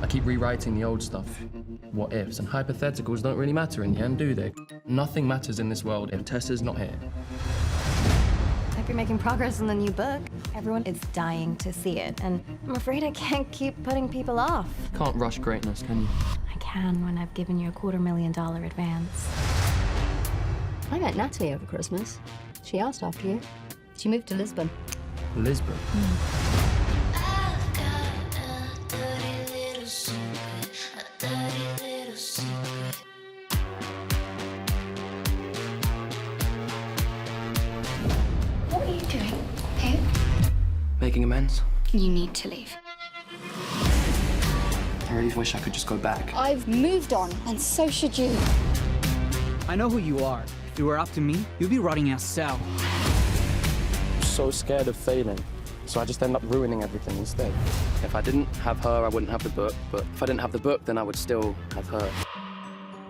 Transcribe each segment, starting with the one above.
keep rewriting the old stuff. What ifs and hypotheticals don't really matter in the end, do they? Nothing matters in this world if Tessa's not here. Hope you're making progress in the new book. Everyone is dying to see it, and I'm afraid I can't keep putting people off. Can't rush greatness, can you? I can when I've given you a $250,000 advance. I met Natalie over Christmas. She asked after you. She moved to Lisbon. Lisbon? What are you doing here? Making amends? You need to leave. I really wish I could just go back. I've moved on, and so should you. I know who you are. If it were up to me, you'd be rotting in a cell. I'm so scared of failing, so I just end up ruining everything instead. If I didn't have her, I wouldn't have the book, but if I didn't have the book, then I would still have her.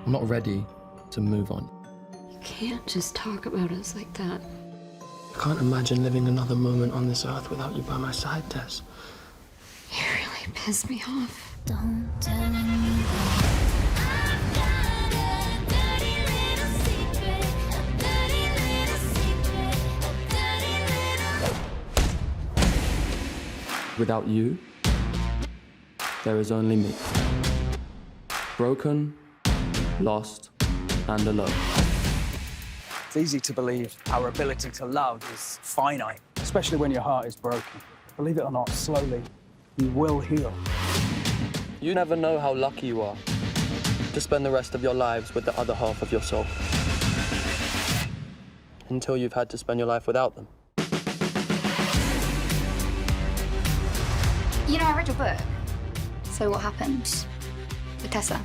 I'm not ready to move on. You can't just talk about us like that. I can't imagine living another moment on this earth without you by my side, Tess. You really piss me off. Don't tell anyone. I've got a dirty little secret, a dirty little secret, a dirty little... Without you, there is only me. Broken, lost, and alone. It's easy to believe our ability to love is finite, especially when your heart is broken. Believe it or not, slowly, you will heal. You never know how lucky you are to spend the rest of your lives with the other half of your soul. Until you've had to spend your life without them. You know, I read your book. So what happened with Tessa?